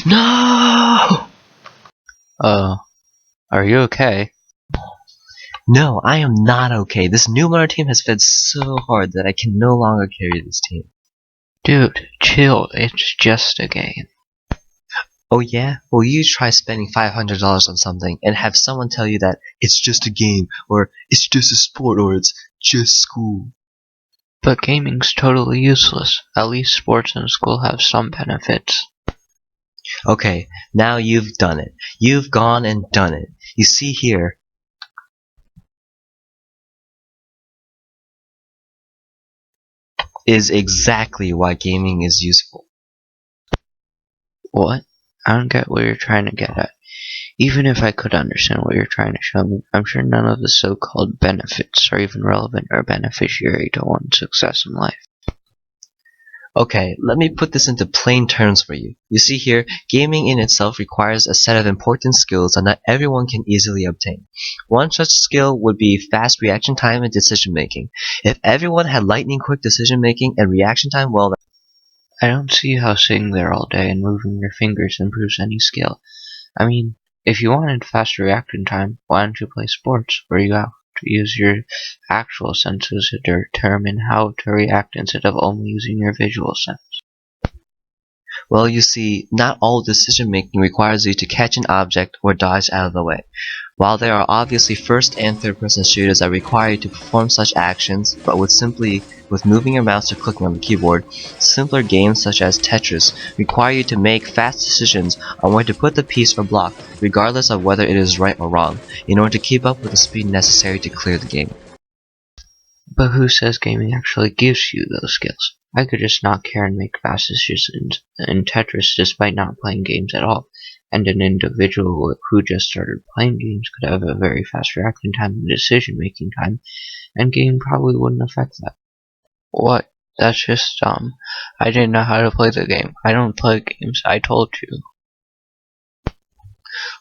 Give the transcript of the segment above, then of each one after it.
No! Are you okay? No, I am not okay. This new Runner team has fed so hard that I can no longer carry this team. Dude, chill, it's just a game. Oh yeah? Well, you try spending $500 on something and have someone tell you that it's just a game, or it's just a sport, or it's just school. But gaming's totally useless. At least sports in school have some benefits. Okay, now you've done it. You've gone and done it. You see here, is exactly why gaming is useful. What? I don't get what you're trying to get at. Even if I could understand what you're trying to show me, I'm sure none of the so-called benefits are even relevant or beneficiary to one's success in life. Okay, let me put this into plain terms for you. You see here, gaming in itself requires a set of important skills that not everyone can easily obtain. One such skill would be fast reaction time and decision making. If everyone had lightning quick decision making and reaction time, well, I don't see how sitting there all day and moving your fingers improves any skill. I mean, if you wanted fast reaction time, why don't you play sports, where you have to use your actual senses to determine how to react instead of only using your visual sense? well, you see, not all decision making requires you to catch an object or dodge out of the way. While there are obviously first and third person shooters that require you to perform such actions, but with moving your mouse or clicking on the keyboard, simpler games such as Tetris require you to make fast decisions on where to put the piece or block, regardless of whether it is right or wrong, in order to keep up with the speed necessary to clear the game. But who says gaming actually gives you those skills? I could just not care and make fast decisions in Tetris despite not playing games at all, and an individual who just started playing games could have a very fast reaction time and decision making time, and gaming probably wouldn't affect that. What? That's just dumb. I didn't know how to play the game. I don't play games, I told you.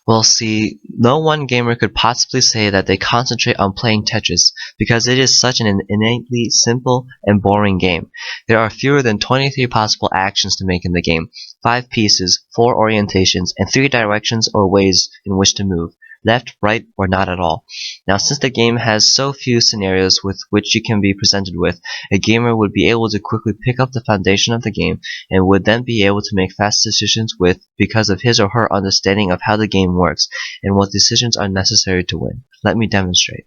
Well, see, no one gamer could possibly say that they concentrate on playing Tetris, because it is such an innately simple and boring game. There are fewer than 23 possible actions to make in the game, 5 pieces, 4 orientations, and 3 directions or ways in which to move. Left, right, or not at all. Now, since the game has so few scenarios with which you can be presented with, a gamer would be able to quickly pick up the foundation of the game and would then be able to make fast decisions because of his or her understanding of how the game works and what decisions are necessary to win. Let me demonstrate.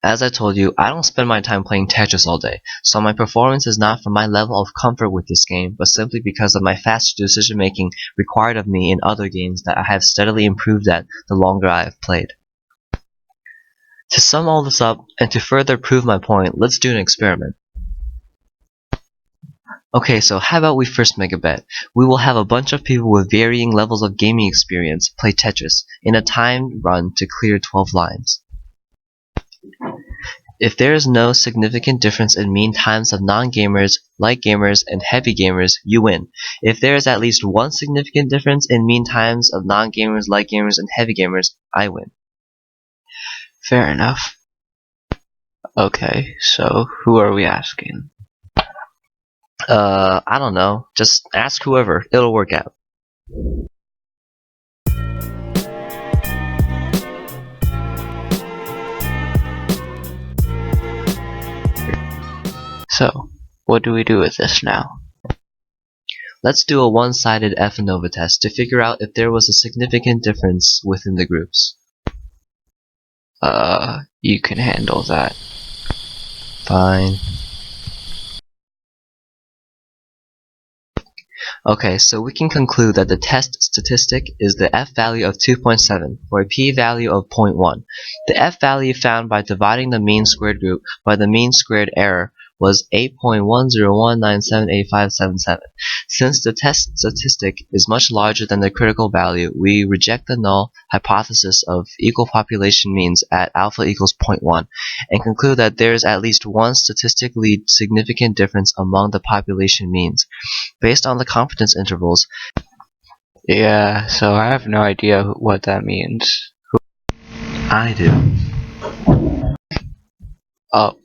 As I told you, I don't spend my time playing Tetris all day, so my performance is not from my level of comfort with this game, but simply because of my fast decision making required of me in other games that I have steadily improved at the longer I have played. To sum all this up, and to further prove my point, let's do an experiment. Okay, so how about we first make a bet? We will have a bunch of people with varying levels of gaming experience play Tetris in a timed run to clear 12 lines. If there is no significant difference in mean times of non-gamers, light gamers, and heavy gamers, you win. If there is at least one significant difference in mean times of non-gamers, light gamers, and heavy gamers, I win. Fair enough. Okay, so who are we asking? I don't know. Just ask whoever. It'll work out. So, what do we do with this now? Let's do a one-sided F-ANOVA test to figure out if there was a significant difference within the groups. You can handle that. Fine. Okay, so we can conclude that the test statistic is the f-value of 2.7 for a p-value of 0.1. The f-value found by dividing the mean squared group by the mean squared error was 8.101978577. Since the test statistic is much larger than the critical value, we reject the null hypothesis of equal population means at alpha equals 0.1 and conclude that there is at least one statistically significant difference among the population means. Based on the confidence intervals, Yeah, so I have no idea what that means. I do. Oh,